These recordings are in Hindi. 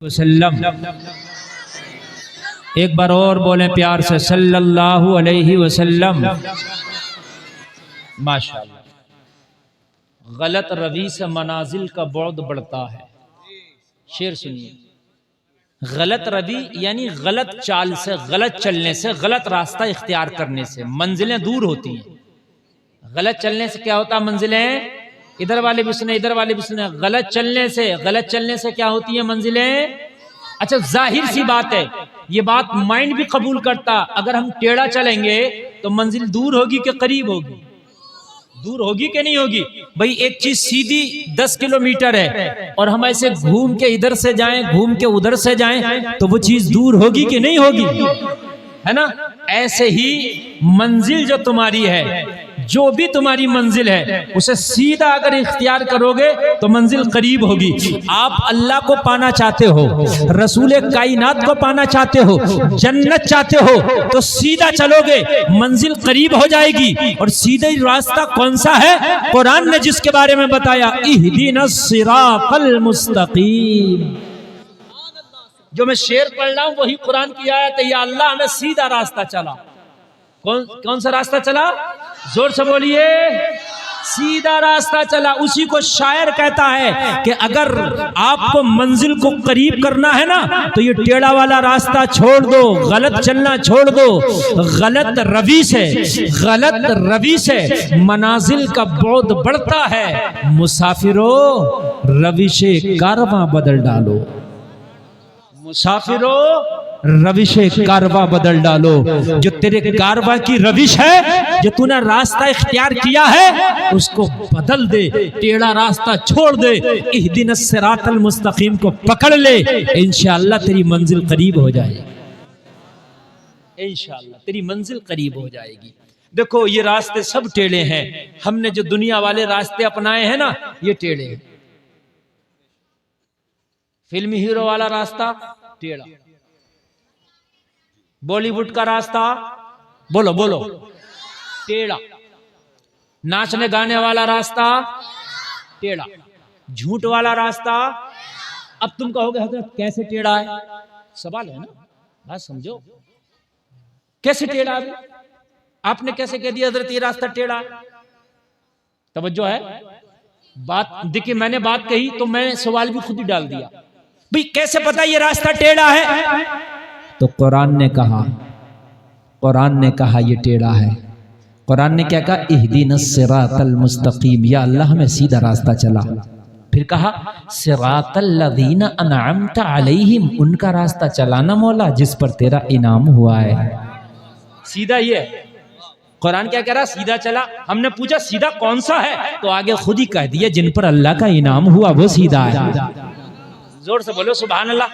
वसल्लम। एक बार और बोले प्यार से सल्लल्लाहु अलैहि वसल्लम। माशाअल्लाह। गलत रवी से मनाजिल का बुअद बढ़ता है। शेर सुनिए, गलत रवी यानी गलत चाल से, गलत चलने से, गलत रास्ता इख्तियार करने से मंजिलें दूर होती हैं। गलत चलने से क्या होता है? मंजिलें इधर वाले भी सुने, इधर वाले भी सुने। गलत चलने से क्या होती है? मंजिलें। अच्छा, जाहिर सी बात है, ये बात माइंड भी कबूल करता। अगर हम टेढ़ा चलेंगे तो मंजिल दूर होगी कि करीब होगी? दूर होगी कि नहीं होगी? भाई एक चीज सीधी 10 किलोमीटर है और हम ऐसे घूम के इधर से जाएं, घूम के उधर से जाएं, तो वो चीज दूर होगी कि नहीं होगी? है ना? ऐसे ही मंजिल जो तुम्हारी है, जो भी तुम्हारी मंजिल है, उसे सीधा अगर इख्तियार करोगे तो मंजिल करीब होगी। आप अल्लाह को पाना चाहते हो, रसूल कायनात को पाना चाहते हो, जन्नत चाहते हो, तो सीधा चलोगे, मंजिल करीब हो जाएगी। और सीधा रास्ता कौन सा है? कुरान ने जिसके बारे में बताया, इहदिनस सिरातल मुस्तकीम। जो मैं शेर पढ़ रहा हूं वही कुरान की आयत है। या अल्लाह हमें सीधा रास्ता चला। कौन सा रास्ता चला? जोर से बोलिए, सीधा रास्ता चला। उसी को शायर कहता है कि अगर आपको मंजिल को करीब करना है ना, तो ये टेढ़ा वाला रास्ता छोड़ दो, गलत चलना छोड़ दो। गलत रवी से मनाजिल का बुअद बढ़ता है। मुसाफिरों, रविशे कारवां बदल डालो। मुसाफिरों, रविशे कारवा बदल डालो। जो तेरे कारवा की रविश है, जो तूने रास्ता इख्तियार किया है, उसको बदल दे, टेढ़ा रास्ता छोड़ दे। इहदिनस सिरातल मुस्तकीम को पकड़ ले, इंशाअल्लाह तेरी मंजिल करीब हो जाएगी। इंशाअल्लाह तेरी मंजिल करीब हो जाएगी। देखो, ये रास्ते सब टेढ़े हैं। हमने जो दुनिया वाले रास्ते अपनाए हैं ना, ये टेढ़े हैं। फिल्मी हीरो वाला रास्ता टेढ़ा, बॉलीवुड का रास्ता बोलो टेढ़ा, नाचने गाने वाला रास्ता टेढ़ा, झूठ वाला रास्ता। अब तुम कहोगे हजरत कैसे टेढ़ा है? सवाल है ना, बात समझो। कैसे टेढ़ा है? आपने कैसे कह दिया हजरत ये रास्ता टेढ़ा है? तवज्जो है बात। देखिए, मैंने बात कही तो मैं सवाल भी खुद ही डाल दिया। भाई कैसे पता ये रास्ता टेढ़ा है? तो कुरान ने कहा ये टेढ़ा है। कुरान ने क्या कहा? इहदिनस सिरातल मुस्तकीम। या अल्लाह हमें सीधा रास्ता चला। फिर कहा सिरातल लज़ीना अनअमता अलैहिम। उनका रास्ता चलाना मौला जिस पर तेरा इनाम हुआ है। सीधा ये कुरान क्या कह रहा? सीधा चला। हमने पूछा सीधा कौन सा है? तो आगे खुद ही कह दिया जिन पर अल्लाह का इनाम हुआ वो सीधा है। जोर से बोलो सुभान अल्लाह।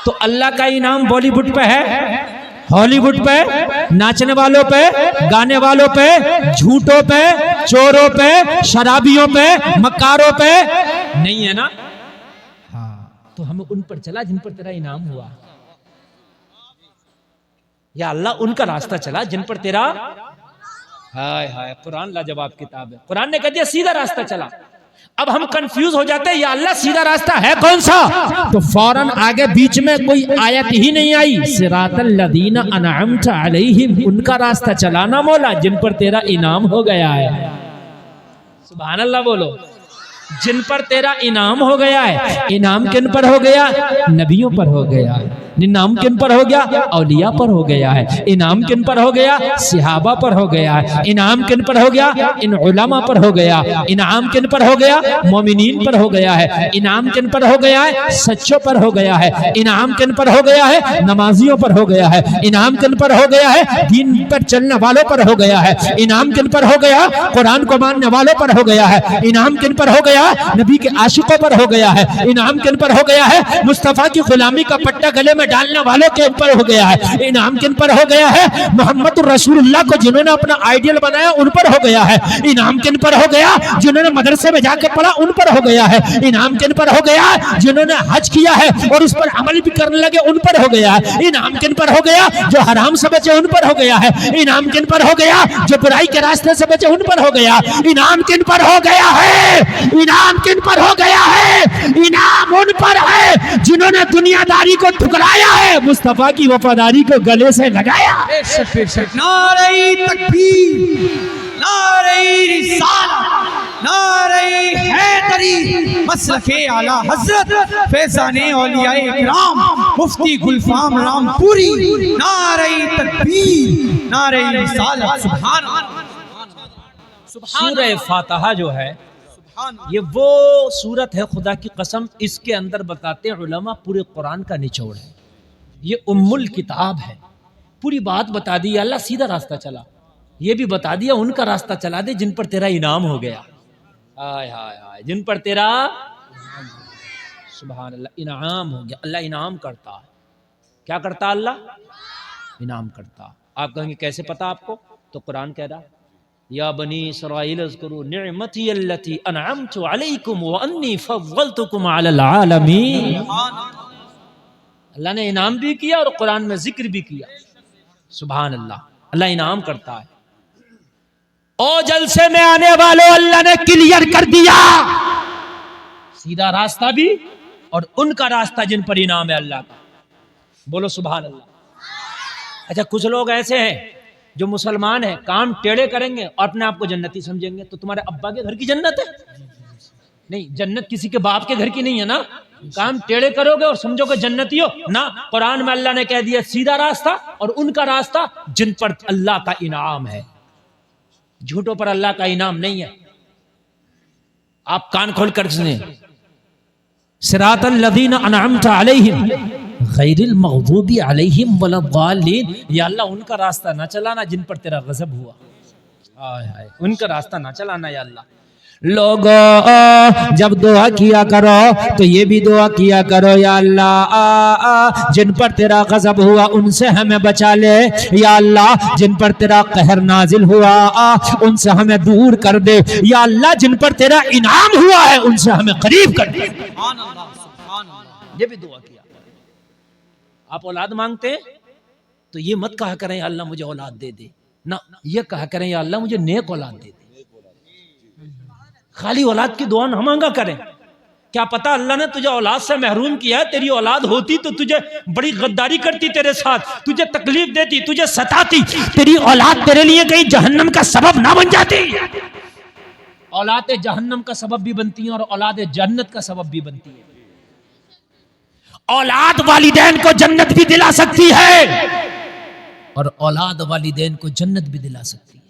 तो अल्लाह का इनाम बॉलीवुड पे है, हॉलीवुड पे, नाचने वालों पे, गाने वालों पे, झूठों पे, चोरों पे, शराबियों पे, मक्कारों पे नहीं है ना? हाँ, तो हमें उन पर चला जिन पर तेरा इनाम हुआ। या अल्लाह उनका रास्ता चला जिन पर तेरा। हाय हाय, कुरान लाजवाब किताब है। कुरान ने कह दिया सीधा रास्ता चला। अब हम कंफ्यूज हो जाते हैं, या अल्लाह सीधा रास्ता है कौन सा? तो फौरन आगे बीच में कोई आयत ही नहीं आई। सिरातल लज़ीना अनअमता अलैहिम। उनका रास्ता चलाना मौला जिन पर तेरा इनाम हो गया है। सुभान अल्लाह बोलो। जिन पर तेरा इनाम हो गया है। इनाम किन पर हो गया? नबियों पर हो गया। इनाम किन पर हो गया? औलिया पर हो गया है। इनाम किन पर हो गया? सहाबा पर हो गया है। इनाम किन पर हो गया? इन उलमा पर हो गया। इनाम किन पर हो गया? मोमिनीन पर हो गया है। इनाम किन पर हो गया है? सच्चों पर हो गया है। इनाम किन पर हो गया है? नमाजियों पर हो गया है। इनाम किन पर हो गया है? दीन पर चलने वालों पर हो गया है। इनाम किन पर हो गया? कुरान को मानने वालों पर हो गया है। इनाम किन पर हो गया? नबी के आशिकों पर हो गया है। इनाम किन पर हो गया है? मुस्तफा की गुलामी का पट्टा गले में डालने वालों के ऊपर हो गया है। इनाम किन पर हो गया है? मोहम्मद रसूलुल्लाह को जिन्होंने अपना आइडियल बनाया उन पर हो गया है। इनाम किन पर हो गया? जिन्होंने मदरसे में जाकर पढ़ा उन पर हो गया है। इनाम किन पर हो गया? जिन्होंने हज किया है और उस पर अमल भी करने लगे उन पर हो गया है। इनाम किन पर हो गया? जो हराम से बचे उन पर हो गया है। इनाम किन पर हो गया? जो बुराई के रास्ते से बचे उन पर हो गया। इनाम किन पर हो गया है? इनाम किन पर हो गया है? इनाम उन पर है जिन्होंने दुनियादारी को ठुकराया है, मुस्तफा की वफादारी को गले से लगाया। नारे तकबीर, नारे रिसालत, नारे हैदरी, मसलके आला हजरत फैज़ाने औलियाए इकराम मुफ्ती गुलफाम रामपुरी, नारे तकबीर, नारे रिसालत। सुभान अल्लाह। सूरह फातिहा जो है ये वो सूरत है, खुदा की कसम इसके अंदर बताते हैं उलमा पूरे कुरान का निचोड़ है। ये उम्मुल किताब है, पूरी बात बता दी। अल्लाह सीधा रास्ता चला, ये भी बता दिया उनका रास्ता चला दे जिन पर तेरा इनाम हो गया। हाय हाय हाय, जिन पर तेरा सुभान अल्लाह इनाम हो गया। अल्लाह इनाम करता है। क्या करता अल्लाह? इनाम करता। आप कहेंगे कैसे पता आपको? तो कुरान कह रहा या बनी इसराइल अज़्कुरू निअमती अल्लती अनअमतु अलैकुम व अन्नी फज़्ज़लतुकुम अलल आलमीन। अल्लाह ने इनाम भी किया और कुरान में जिक्र भी किया। सुभान अल्लाह, अल्लाह इनाम करता है। ओ जलसे में आने वालों, अल्लाह ने क्लियर कर दिया सीधा रास्ता भी और उनका रास्ता जिन पर इनाम है अल्लाह का। बोलो सुभान अल्लाह। अच्छा, कुछ लोग ऐसे हैं जो मुसलमान है, काम टेढ़े करेंगे और अपने आप को जन्नती समझेंगे। तो तुम्हारे अब्बा के घर की जन्नत है? नहीं, जन्नत किसी के बाप के घर की नहीं है ना। काम टेढ़े करोगे और समझोगे जन्नती हो ना। कुरान में अल्लाह ने कह दिया सीधा रास्ता और उनका रास्ता जिन पर अल्लाह का इनाम है। झूठों पर अल्लाह का इनाम नहीं है। आप कान खोल कर सुने, सिरातल लज़ीना अनअमता अलैहिम गैरिल मग़दूबी अलैहिम वलद्दालिन। या अल्लाह उनका रास्ता ना चलाना जिन पर तेरा गज़ब हुआ। हाय हाय, उनका रास्ता ना चलाना या अल्लाह। लोगों जब दुआ किया करो तो ये भी दुआ किया करो या अल्लाह जिन पर तेरा गज़ब हुआ उनसे हमें बचा ले। या अल्लाह जिन पर तेरा कहर नाजिल हुआ उनसे हमें दूर कर दे। या अल्लाह जिन पर तेरा इनाम हुआ है उनसे हमें करीब कर दे। ये भी दुआ किया। आप औलाद मांगते हैं तो ये मत कहा करें या अल्लाह मुझे औलाद दे दे ना, ये कहा करें या अल्लाह मुझे नेक औलाद दे दे। खाली औलाद की दुआ ना मांगा करें। क्या पता अल्लाह ने तुझे औलाद से महरूम किया है, तेरी औलाद होती तो तुझे बड़ी गद्दारी करती तेरे साथ, तुझे तकलीफ देती, तुझे सताती। तेरी औलाद तेरे लिए कहीं जहन्नम का सबब ना बन जाती। औलाद जहन्नम का सबब भी बनती है और औलाद जन्नत का सबब भी बनती है। औलाद वालिदैन को जन्नत भी दिला सकती है और औलाद वालिदैन को जन्नत भी दिला सकती है।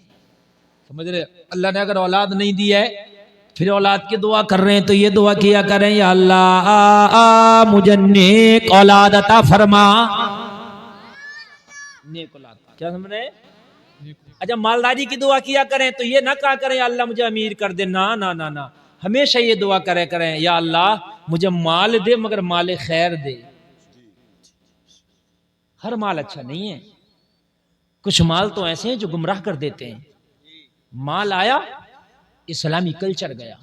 समझ रहे? अल्लाह ने अगर औलाद नहीं दी है फिर औलाद की दुआ कर रहे हैं तो ये दुआ किया करें या अल्लाह मुझे नेक औलाद अता फरमा। नेक औलाद, क्या समझ रहे? अच्छा, मालदारी की दुआ किया करें तो ये ना कहा करें या अल्लाह मुझे अमीर कर दे। ना ना ना ना, हमेशा ये दुआ करे करें या अल्लाह मुझे माल दे मगर माल खैर दे। हर माल अच्छा नहीं है, कुछ माल तो ऐसे हैं जो गुमराह कर देते हैं। माल आया, इस्लामी कल्चर गया।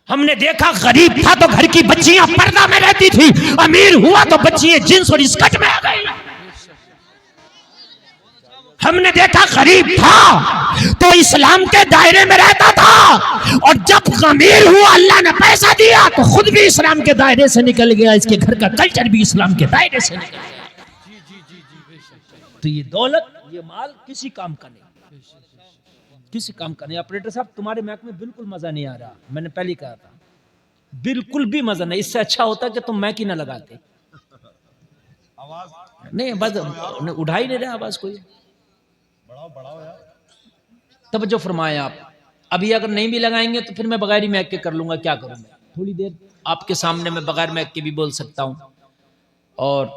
हमने देखा गरीब था तो घर की बच्चियां पर्दा में रहती थी, अमीर हुआ तो बच्चियां जींस और स्कर्ट में आ गई। हमने देखा गरीब था तो इस्लाम के दायरे में रहता था और जब अमीर हुआ अल्लाह ने पैसा दिया तो खुद भी इस्लाम के दायरे से निकल गया, इसके घर का कल्चर भी इस्लाम के दायरे से निकल गया। तो ये दौलत, ये माल किसी काम का नहीं, किसी काम का नहीं। ऑपरेटर साहब, तुम्हारे मैक में बिल्कुल मजा नहीं आ रहा, मैंने पहले कहा था, बिल्कुल भी मजा नहीं। इससे अच्छा होता कि तुम मैक ही ना लगाते। आवाज नहीं, बस उठा ही नहीं रहे आवाज कोई। तब जो फरमाया आप, अभी अगर नहीं भी लगाएंगे तो फिर मैं बगैर ही मैक के कर लूंगा। क्या करूं मैं? थोड़ी देर आपके सामने मैं बगैर मैक के भी बोल सकता हूं। और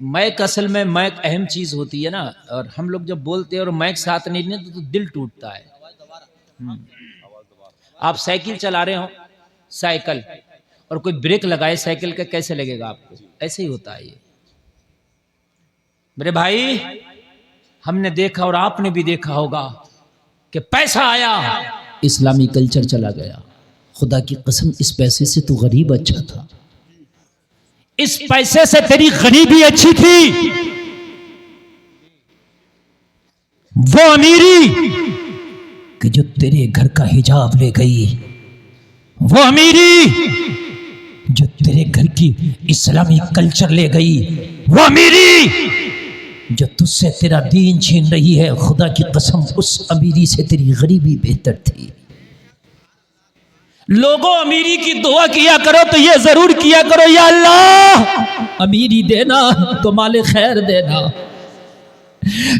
मैक, असल में मैक अहम चीज होती है ना, और हम लोग जब बोलते हैं और मैक साथ नहीं देते तो दिल टूटता है। आप साइकिल चला रहे हो, साइकिल, और कोई ब्रेक लगाए साइकिल का, कैसे लगेगा आपको? ऐसे ही होता है ये मेरे भाई। हमने देखा और आपने भी देखा होगा कि पैसा आया, इस्लामी कल्चर चला गया। खुदा की कसम, इस पैसे से तू गरीब अच्छा था, इस पैसे से तेरी गरीबी अच्छी थी। वो अमीरी कि जो तेरे घर का हिजाब ले गई, वो अमीरी जो तेरे घर की इस्लामी कल्चर ले गई, वो अमीरी जो तुझसे तेरा दीन छीन रही है, खुदा की कसम उस अमीरी से तेरी गरीबी बेहतर थी। लोगों अमीरी की दुआ किया करो तो ये जरूर किया करो, या अल्लाह अमीरी देना तो माले खैर देना,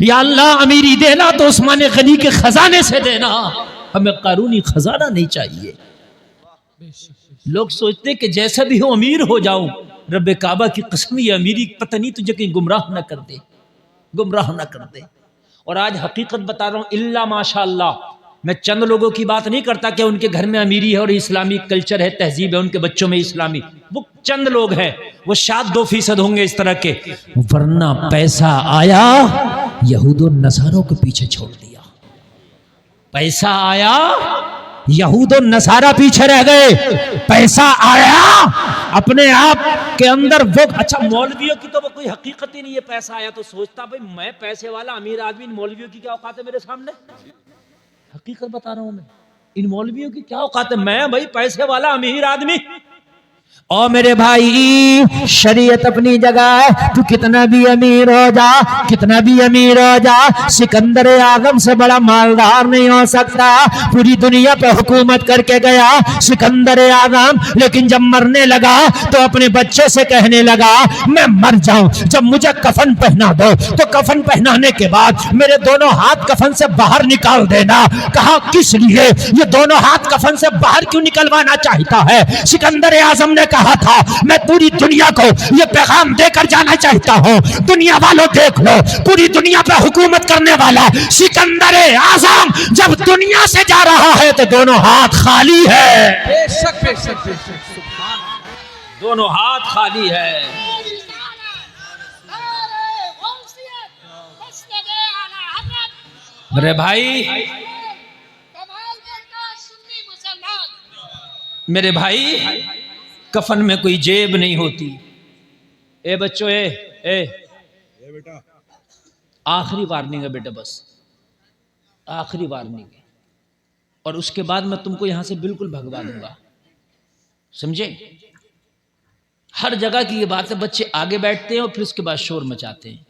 या अल्लाह अमीरी देना तो उस्मान गनी के खजाने से देना, हमें कारूनी खजाना नहीं चाहिए। लोग सोचते कि जैसा भी हो अमीर हो जाऊं, रब्बे काबा की कसम ये अमीरी पता नहीं तुझे कहीं गुमराह ना कर दे, गुमराह ना कर दे। और आज हकीकत बता रहा हूं, इल्ला माशाअल्लाह, मैं चंद लोगों की बात नहीं करता कि उनके घर में अमीरी है और इस्लामी कल्चर है, तहजीब है, उनके बच्चों में इस्लामी, वो चंद लोग हैं, वो शायद 2% होंगे इस तरह के, वरना पैसा आया यहूद और नसारों के पीछे छोड़ दिया। पैसा आया यहूद और नसारा पीछे रह गए, पैसा आया अपने आप के अंदर वो। अच्छा मौलवियों की तो वो कोई हकीकत ही नहीं है, पैसा आया तो सोचता भाई मैं पैसे वाला अमीर आदमी, इन मौलवियों की क्या औकात है मेरे सामने। हकीकत बता रहा हूं मैं, इन मौलवियों की क्या औकात है, मैं भाई पैसे वाला अमीर आदमी। ओ मेरे भाई शरीयत अपनी जगह है, तू कितना भी अमीर हो जा, कितना भी अमीर हो जा, सिकंदर आजम से बड़ा मालदार नहीं हो सकता। पूरी दुनिया पे हुकूमत करके गया सिकंदर आजम, लेकिन जब मरने लगा तो अपने बच्चे से कहने लगा मैं मर जाऊं, जब मुझे कफन पहना दो तो कफन पहनाने के बाद मेरे दोनों हाथ कफन से बाहर निकाल देना। कहा किस लिए, ये दोनों हाथ कफन से बाहर क्यों निकलवाना चाहता है। सिकंदर आजम ने कहा था मैं पूरी दुनिया को ये पैगाम देकर जाना चाहता हूं, दुनिया वालों देख लो, पूरी दुनिया पे हुकूमत करने वाला सिकंदर आजम जब दुनिया से जा रहा है तो दोनों हाथ खाली है। बेशक बेशक बेशक, सुभान अल्लाह, दोनों हाथ खाली है। मेरे भाई, मेरे भाई कफन में कोई जेब नहीं होती। ए बच्चों, ए बेटा, आखिरी वार्निंग है बेटा, बस आखिरी वार्निंग है, और उसके बाद मैं तुमको यहां से बिल्कुल भगवा दूंगा, समझे। हर जगह की ये बात है, बच्चे आगे बैठते हैं और फिर उसके बाद शोर मचाते हैं।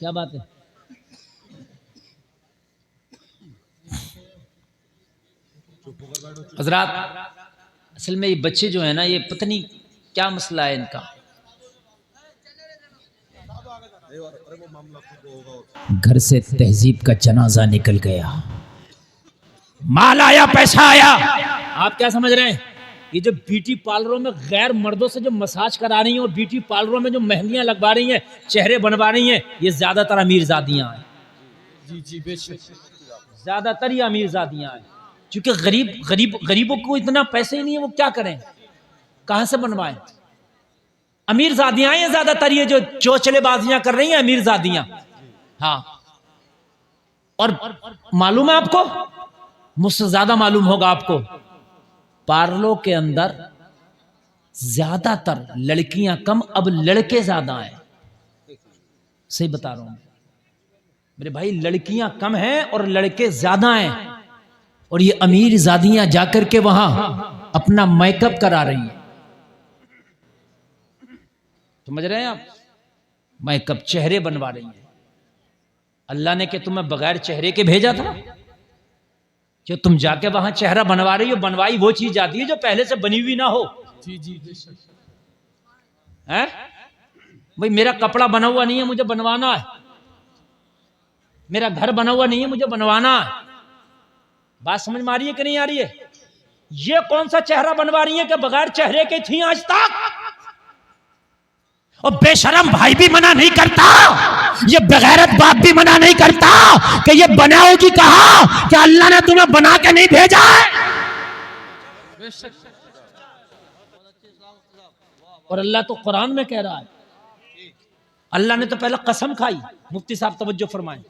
क्या बात है, हजरात, असल में ये बच्चे जो है ना, ये पता नहीं क्या मसला है इनका। घर से तहजीब का जनाजा निकल गया, माल आया, पैसा आया। आप क्या समझ रहे हैं, ये जो ब्यूटी पार्लरों में गैर मर्दों से जो मसाज करा रही हैं और ब्यूटी पार्लरों में जो मेहंदियां लगवा रही हैं, चेहरे बनवा रही हैं, ये ज्यादातर अमीरजादियां हैं। जी जी बेशक, ज्यादातर ये अमीरजादियां हैं, क्योंकि गरीबों को इतना पैसे ही नहीं है, वो क्या करें, कहां से बनवाएं। अमीरजादियां हैं ज्यादातर, ये जो चोचलेबाजियां कर रही हैं अमीरजादियां। हाँ, और मालूम है आपको, मुझसे ज्यादा मालूम होगा आपको, पार्लों के अंदर ज्यादातर लड़कियां कम, अब लड़के ज्यादा हैं। सही बता रहा हूं मेरे भाई, लड़कियां कम हैं और लड़के ज्यादा हैं। और ये अमीर जादियां जाकर के वहां अपना मेकअप करा रही हैं, समझ रहे हैं आप, मेकअप, चेहरे बनवा रही हैं। अल्लाह ने कि तुम्हें बगैर चेहरे के भेजा था, जो तुम जाके वहां चेहरा बनवा रही हो, बनवाई वो चीज जाती है जो पहले से बनी हुई ना हो। जी जी बेशक, हैं भाई, मेरा कपड़ा बना हुआ नहीं है, मुझे बनवाना है, मेरा घर बना हुआ नहीं है, मुझे बनवाना है। बात समझ में आ रही है कि नहीं आ रही है। ये कौन सा चेहरा बनवा रही है कि बगैर चेहरे के थी आज तक। और बेशरम भाई भी मना नहीं करता, ये बेगैरत बाप भी मना नहीं करता कि ये बनाओगी कहा, कि अल्लाह ने तुम्हें बना के नहीं भेजा है। और अल्लाह तो कुरान में कह रहा है, अल्लाह ने तो पहले कसम खाई। मुफ्ती साहब तवज्जो फरमाएं।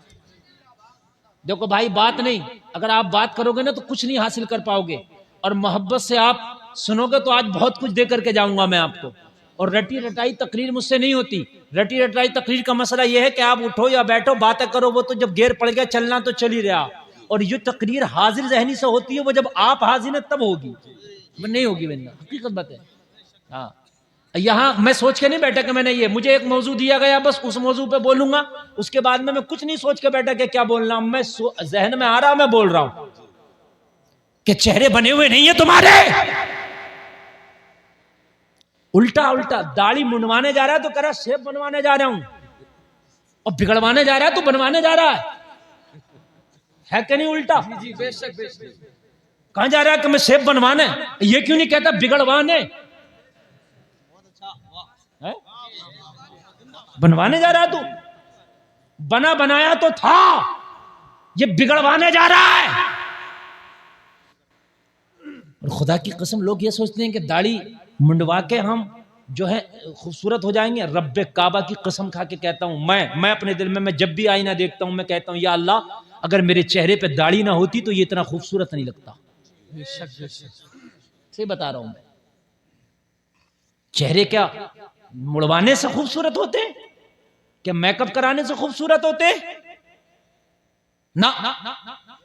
देखो भाई, बात नहीं, अगर आप बात करोगे ना तो कुछ नहीं हासिल कर पाओगे, और मोहब्बत से आप सुनोगे तो आज बहुत कुछ दे करके जाऊंगा मैं आपको। और रटी रटाई तकरीर मुझसे नहीं होती। रटी रटाई तकरीर का मसला यह है कि आप उठो या बैठो बातें करो, वो तो जब गेर पड़ गया चलना तो चल ही रहा। और ये तकरीर हाजिर जहनी से होती है, वो जब आप हाजिर हैं तब होगी, वो नहीं होगी वरना। हकीकत बात है। हाँ, यहाँ मैं सोच के नहीं बैठा कि मैंने ये, मुझे एक मौजू दिया गया, बस उस मौजू पे बोलूंगा, उसके बाद में मैं कुछ नहीं सोच के बैठा कि क्या बोलना। मैं जहन में आ रहा, मैं बोल रहा हूं कि चेहरे बने हुए नहीं है तुम्हारे। उल्टा उल्टा दाढ़ी मुंडवाने जा रहा है तो कह रहा शेप बनवाने जा रहा हूं, और बिगड़वाने जा रहा है तो बनवाने जा रहा है कि नहीं? उल्टा जी बेशक बेशक। कहां जा रहा है कि मैं शेप बनवाने, ये क्यों नहीं कहता बिगड़वाने? है? बनवाने जा रहा तू, बना बनाया तो था, ये बिगड़वाने जा रहा है। और खुदा की कसम लोग ये सोचते हैं कि दाढ़ी मुंडवा के हम जो है खूबसूरत हो जाएंगे। रब्बे काबा की कसम खा के कहता हूं, मैं अपने दिल में, मैं जब भी आईना देखता हूं मैं कहता हूं या अल्लाह, अगर मेरे चेहरे पे दाढ़ी ना होती तो ये इतना खूबसूरत नहीं लगता। बेशक बेशक। सही बता रहा हूं मैं। चेहरे क्या मुड़वाने से खूबसूरत होते, क्या मेकअप कराने से खूबसूरत होते? ना, ना, ना, ना, ना।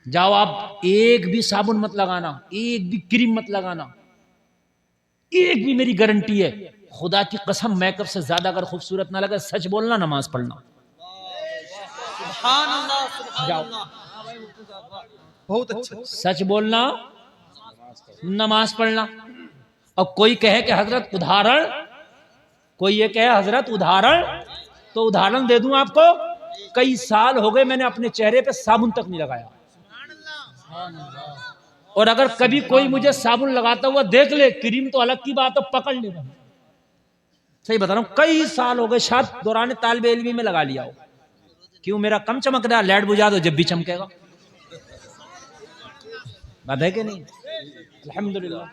जाओ आप एक भी साबुन मत लगाना, एक भी क्रीम मत लगाना, एक भी, मेरी गारंटी है खुदा की कसम, मेकअप से ज्यादा अगर खूबसूरत ना लगे, सच बोलना, नमाज पढ़ना। सुभान अल्लाह सुभान अल्लाह। बहुत अच्छा। सच बोलना, नमाज पढ़ना। और कोई कहे कि हजरत उदाहरण, कोई ये कहे हजरत उदाहरण, तो उदाहरण दे दूं आपको। कई साल हो गए मैंने अपने चेहरे पे साबुन तक नहीं लगाया, और अगर कभी कोई मुझे साबुन लगाता हुआ देख ले, क्रीम तो अलग की बात है, पकड़ ले। सही बता रहा हूं, कई साल हो गए, शायद दौरान तालिब इल्मी में लगा लिया हो। क्यों? मेरा कम चमक रहा, लाइट बुझा दो जब भी चमकेगा। बात है कि नहीं? अल्हम्दुलिल्लाह।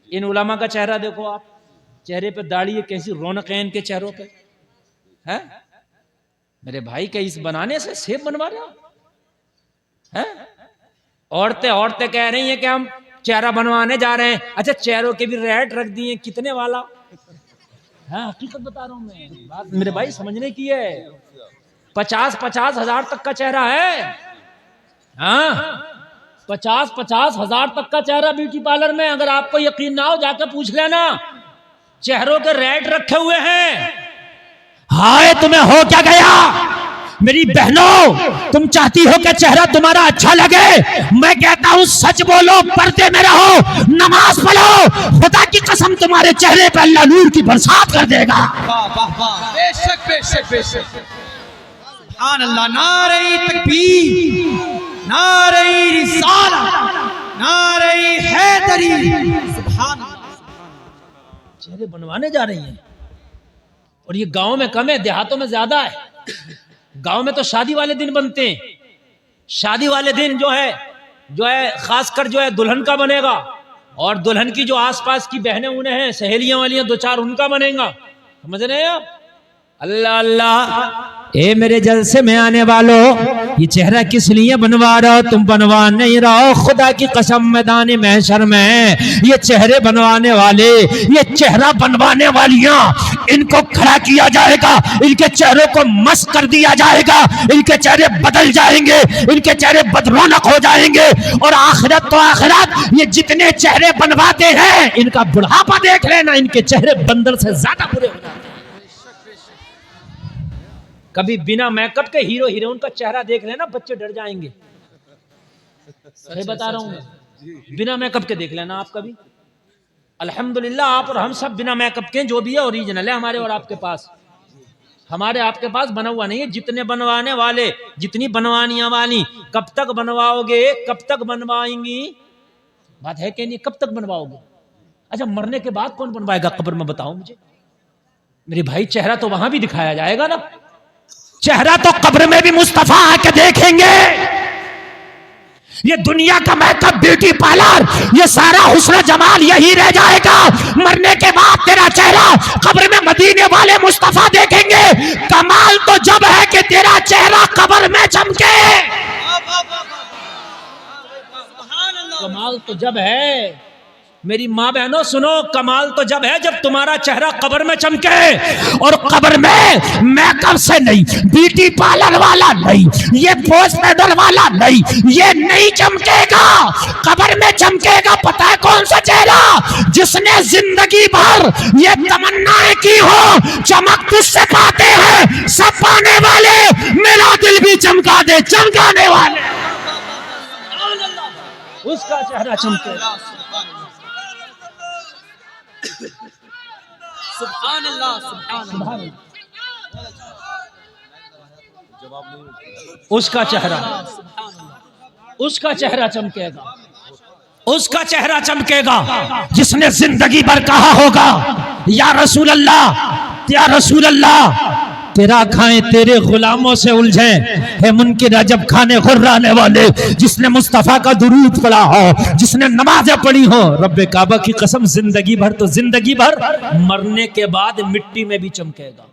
इन उलमा का चेहरा देखो आप, चेहरे पे दाढ़ी है, कैसी रौनक है इनके चेहरों पे, है? मेरे भाई क्या इस बनाने से सेब बनवा रहे हैं? औरतें कह रही हैं कि हम चेहरा बनवाने जा रहे हैं। अच्छा, चेहरों के भी रेट रख दिए, कितने वाला? हाँ, हकीकत बता रहा हूं मैं, बात मेरे भाई समझने की है। 50-50 हजार तक का चेहरा है। हाँ, 50-50 हजार तक का चेहरा ब्यूटी पार्लर में। अगर आपको यकीन ना हो जाकर पूछ लेना, चेहरों के रेट रखे हुए हैं। हाय तुम्हें हो क्या गया मेरी बहनों, तुम चाहती हो कि चेहरा तुम्हारा अच्छा लगे? मैं कहता हूँ सच बोलो, पर्दे में रहो, नमाज पढ़ो, खुदा की कसम तुम्हारे चेहरे पर अल्लाह नूर की बरसात कर देगा। वाह वाह वाह। बेशक बेशक बेशक। सुभान अल्लाह। नारे तकबीर, नारे रिसालत, नारे हैदरी। सुभान अल्लाह। चेहरे बनवाने जा रही हैं, और ये गांव में कम है, देहातों में ज्यादा है। गांव में तो शादी वाले दिन बनते हैं। शादी वाले दिन जो है खासकर जो है दुल्हन का बनेगा, और दुल्हन की जो आसपास की बहनें उन्हें हैं, सहेलियां वालियां 2-4 उनका बनेगा। समझ रहे हैं आप? अल्लाह अल्लाह। ए मेरे जलसे में आने वालों, ये चेहरा किस लिए बनवा रहे हो? तुम बनवा नहीं रहो, खुदा की कसम मैदान महशर में ये चेहरे बनवाने वाले, ये चेहरा बनवाने वालियां, इनको खड़ा किया जाएगा, इनके चेहरों को मस्त कर दिया जाएगा, इनके चेहरे बदल जाएंगे, इनके चेहरे बदरौनक हो जाएंगे। और आखिरत तो आखिरत, ये जितने चेहरे बनवाते हैं, इनका बुढ़ापा देख लेना, इनके चेहरे बंदर से ज्यादा बुरे हो जाते हैं। कभी बिना मेकअप के हीरो हीरोइन का चेहरा देख लेना, बच्चे डर जाएंगे। सही बता रहा हूं मैं, बिना मेकअप के देख लेना आप कभी। अल्हम्दुलिल्लाह, आप और हम सब बिना मेकअप के, जो भी है ओरिजिनल है हमारे और आपके पास। हमारे आपके पास बना हुआ नहीं है। जितने बनवाने वाले, जितनी बनवानियां वाली, कब तक बनवाओगे? कब तक बनवाएंगी? बात है कि नहीं? कब तक बनवाओगे? अच्छा, मरने के बाद कौन बनवाएगा कब्र में? बताओ मुझे मेरे भाई। चेहरा तो वहां भी दिखाया जाएगा ना, चेहरा तो कब्र में भी मुस्तफा आके देखेंगे। ये दुनिया का मेकअप, ब्यूटी पार्लर, ये सारा हुस्न जमाल यही रह जाएगा। मरने के बाद तेरा चेहरा कब्र में मदीने वाले मुस्तफा देखेंगे। कमाल तो जब है कि तेरा चेहरा कब्र में चमके। कमाल तो जब है मेरी माँ बहनों सुनो, कमाल तो जब है जब तुम्हारा चेहरा कब्र में चमके। और कब्र में मेकअप से नहीं, ब्यूटी पार्लर वाला नहीं, ये पोस्ट पेडर वाला नहीं, ये नहीं चमकेगा। कब्र में चमकेगा पता है कौन सा चेहरा? जिसने जिंदगी भर ये तमन्नाएं की हो, चमक तुझसे पाते हैं सब पाने वाले, मेरा दिल भी चमका दे चमकाने वाले, उसका चेहरा चमकेगा। सुभान अल्लाह, सुभान अल्लाह। उसका चेहरा चमकेगा, उसका चेहरा चमकेगा जिसने जिंदगी भर कहा होगा या रसूल अल्लाह, या रसूल अल्लाह, तेरा खाएं तेरे गुलामों से उलझे है मुनकिर अजब खाने खुर्राने वाले। जिसने मुस्तफा का दुरूद पढ़ा हो, जिसने नमाजें पढ़ी हो, रब्बे काबा की कसम जिंदगी भर तो जिंदगी भर, मरने के बाद मिट्टी में भी चमकेगा।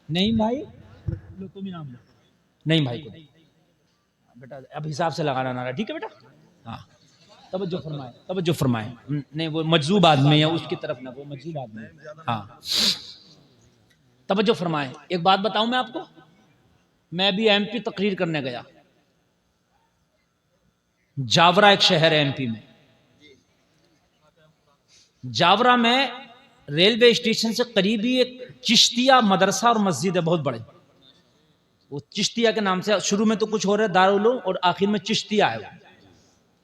नहीं भाई, तुम ही नाम लो। नहीं भाई को बेटा, अब हिसाब से लगाना नारा, ठीक है बेटा? हाँ, तवज्जो फरमाए, तवज्जो फरमाए। नहीं वो मजजूब आदमी है, उसकी तरफ ना, वो मजजूब आदमी है। हाँ, तवज्जो फरमाए। एक बात बताऊं मैं आपको, मैं भी एमपी तकरीर करने गया। जावरा एक शहर है एमपी में। जावरा में रेलवे स्टेशन से करीब ही एक चिश्तिया मदरसा और मस्जिद है, बहुत बड़े। वो चिश्तिया के नाम से, शुरू में तो कुछ हो रहा है दारुल उलूम और आखिर में चिश्तिया है,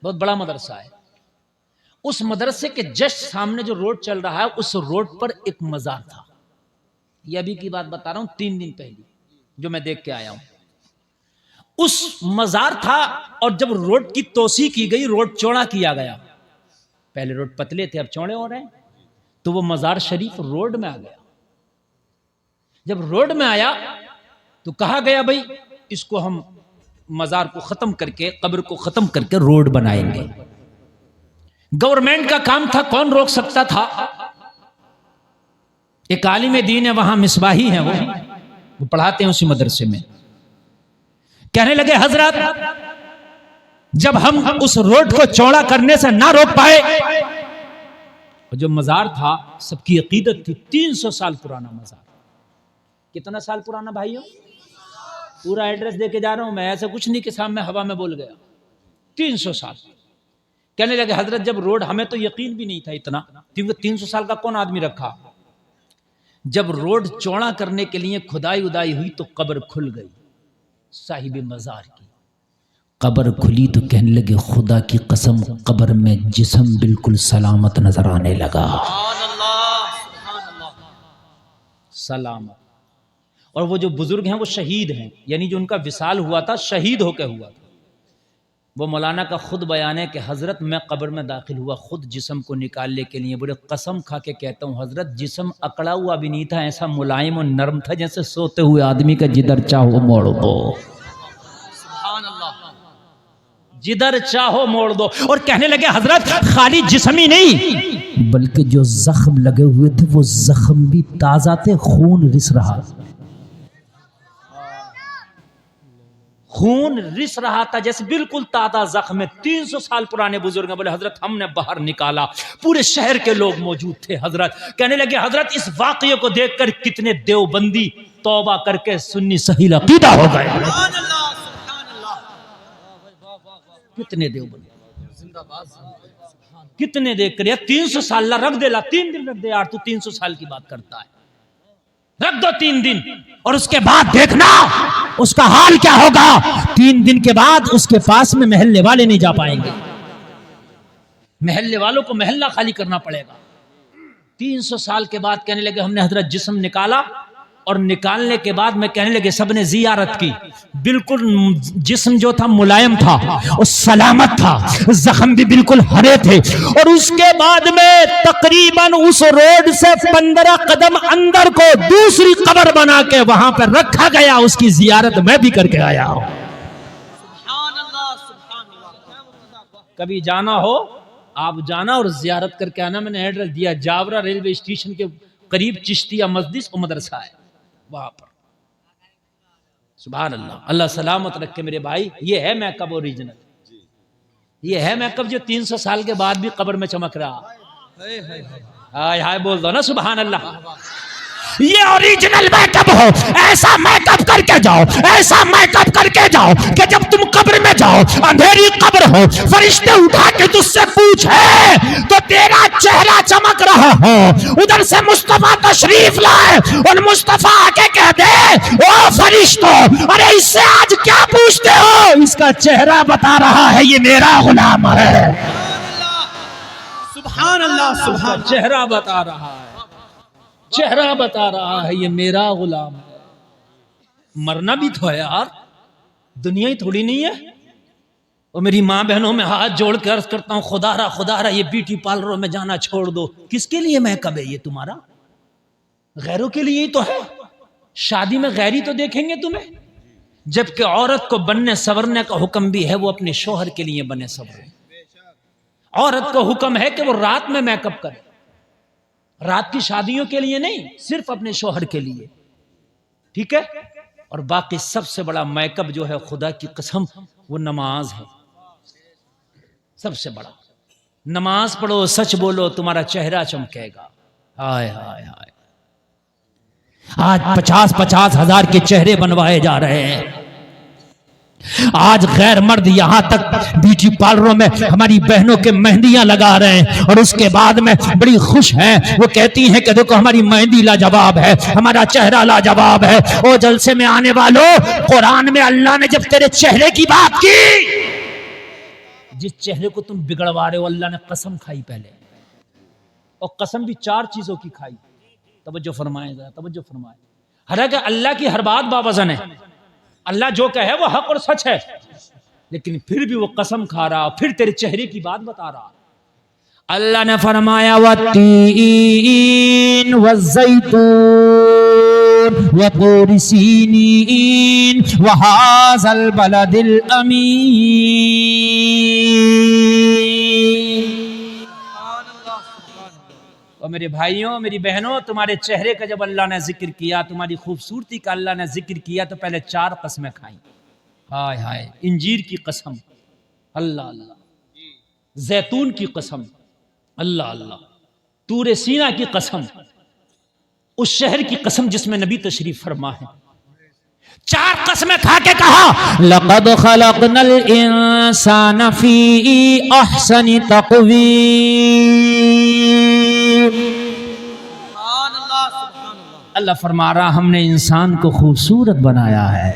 बहुत बड़ा मदरसा है। उस मदरसे के जस्ट सामने जो रोड चल रहा है, उस रोड पर एक मजार था। ये अभी की बात बता रहा हूं, 3 दिन पहले जो मैं देख के आया हूं। उस मजार था, और जब रोड की तोसी की गई, रोड चौड़ा किया गया, पहले रोड पतले थे अब चौड़े हो रहे हैं, तो वो मजार शरीफ रोड में आ गया। जब रोड में आया तो कहा गया भाई इसको हम मजार को खत्म करके, कब्र को खत्म करके रोड बनाएंगे। गवर्नमेंट का काम था, कौन रोक सकता था? एक आलिम दीन है वहां, मिसबाही है, वो पढ़ाते हैं उसी मदरसे में। कहने लगे हजरत, जब हम उस रोड को चौड़ा करने से ना रोक पाए, जो मजार था सबकी अकीदत थी, 300 साल पुराना मजार। कितना साल पुराना भाइयों? पूरा एड्रेस दे के जा रहा हूं मैं, ऐसा कुछ नहीं कि सामने हवा में बोल गया। 300 साल। कहने लगे हजरत, जब रोड, हमें तो यकीन भी नहीं था इतना, क्योंकि 300 साल का कौन आदमी रखा। जब रोड चौड़ा करने के लिए खुदाई उदाई हुई तो कब्र खुल गई साहिब मजार की। कब्र खुली तो कहने लगे खुदा की कसम, कब्र में जिस्म बिल्कुल सलामत नजर आने लगा। सलामत। और वो जो बुजुर्ग हैं वो शहीद हैं, यानी जो उनका विसाल हुआ था शहीद होकर हुआ था। वो मौलाना का खुद बयान है कि हजरत मैं कब्र में दाखिल हुआ, खुद जिस्म को निकालने के लिए, बड़े कसम खा के कहता हूँ हजरत, जिस्म अकड़ा हुआ भी नहीं था, ऐसा मुलायम और नरम था जैसे सोते हुए आदमी का जिधर चाहो मोड़ दो, जिधर चाहो मोड़ दो। और कहने लगे हजरत खाली जिस्म ही नहीं, बल्कि जो जख्म लगे हुए थे वो जख्म भी ताजा थे, खून रिस रहा, खून रिस रहा था जैसे बिल्कुल ताजा जख्म है। 300 साल पुराने बुजुर्ग बोले हजरत हमने बाहर निकाला, पूरे शहर के लोग मौजूद थे। हजरत कहने लगे हजरत इस वाकये को देखकर कितने देवबंदी तौबा करके सुन्नी सही अकीदा हो गए। कितने देवबंदी, कितने देख कर 300 साल ला रख दे, ला 3 दिन रख दे यार, तू 300 साल की बात करता है, रख दो 3 दिन, और उसके बाद देखना उसका हाल क्या होगा। 3 दिन के बाद उसके पास में महल्ले वाले नहीं जा पाएंगे, महल्ले वालों को महल्ला खाली करना पड़ेगा। 300 साल के बाद कहने लगे हमने हजरत जिस्म निकाला, और निकालने के बाद में कहने लगे सबने जियारत की, बिल्कुल जिस्म जो था मुलायम था और सलामत था, जख्म भी बिल्कुल हरे थे। और उसके बाद में तकरीबन उस रोड से 15 कदम अंदर को दूसरी कब्र बना के वहां पर रखा गया, उसकी जियारत मैं भी करके आया हूं। कभी जाना हो आप जाना और जियारत करके आना। मैंने एड्रेस दिया, जावरा रेलवे स्टेशन के करीब चिश्तिया मस्जिद और मदरसा है वहां पर। सुभान अल्लाह, अल्लाह सलामत रखे मेरे भाई। ये है मैं कब ओरिजिनल। ये है मेकअप जो 300 साल के बाद भी कब्र में चमक रहा। हाय हाय बोल दो ना सुभान अल्लाह। ये ओरिजिनल मेकअप हो, ऐसा मेकअप करके जाओ, ऐसा मेकअप करके जाओ कि जब तुम कब्र में जाओ, अंधेरी कब्र हो, फरिश्ते उठा के तुझसे पूछे तो तेरा चेहरा चमक रहा हो। उधर से मुस्तफा तशरीफ लाए और मुस्तफा आके कह दे, ओ फरिश्तों, अरे इससे आज क्या पूछते हो? इसका चेहरा बता रहा है ये मेरा गुलाम है। सुभान अल्लाह, सुभान चेहरा बता रहा है, चेहरा बता रहा है ये मेरा गुलाम है। मरना भी तो है यार, दुनिया ही थोड़ी नहीं है। और मेरी माँ बहनों में हाथ जोड़ के अर्ज करता हूं, खुदारा ये ब्यूटी पार्लरों में जाना छोड़ दो। किसके लिए मेकअप है ये तुम्हारा? गैरों के लिए ही तो है। शादी में गैरी तो देखेंगे तुम्हें, जबकि औरत को बनने संवरने का हुक्म भी है, वो अपने शोहर के लिए बने संवरे। औरत को हुक्म है कि वो रात में मेकअप करे, रात की शादियों के लिए नहीं, सिर्फ अपने शोहर के लिए, ठीक है। और बाकी सबसे बड़ा मेकअप जो है, खुदा की कसम, वो नमाज है। सबसे बड़ा नमाज पढ़ो, सच बोलो, तुम्हारा चेहरा चमकेगा। हाय हाय हाय। आज 50-50 हजार के चेहरे बनवाए जा रहे हैं। आज गैर मर्द यहां तक ब्यूटी पार्लरों में हमारी बहनों के मेहंदियां लगा रहे हैं और उसके बाद में बड़ी खुश हैं। वो कहती हैं कि देखो हमारी मेहंदी लाजवाब है, हमारा चेहरा लाजवाब है। ओ जलसे में आने वालों, कुरान में अल्लाह ने जब तेरे चेहरे की बात की, जिस चेहरे को तुम बिगड़वा रहे हो, अल्लाह ने कसम खाई पहले, और कसम भी 4 चीजों की खाई। तवज्जो फरमाए, तवज्जो फरमाए। हालांकि अल्लाह की हर बात बावजन है, अल्लाह जो कहे वो हक और सच है, लेकिन फिर भी वो कसम खा रहा, फिर तेरे चेहरे की बात बता रहा। अल्लाह ने फरमाया वत्तीन वज़ैतून वतूर सीनीन वहाज़ल बलदिल अमीन। और मेरे भाइयों, मेरी बहनों, तुम्हारे चेहरे का जब अल्लाह ने जिक्र किया, तुम्हारी खूबसूरती का अल्लाह ने जिक्र किया, तो पहले 4 कसमें खाई। हाय हाय। इंजीर की कसम, अल्लाह अल्लाह। जैतून की कसम, अल्लाह अल्लाह। तूरे सीना की कसम, उस शहर की कसम जिसमें नबी तशरीफ फरमा है। 4 कसमें खा के कहा, लक़द खलक़नल इंसान फ़ी अहसनि तक़वीम। अल्लाह फरमा रहा, हमने इंसान को खूबसूरत बनाया है।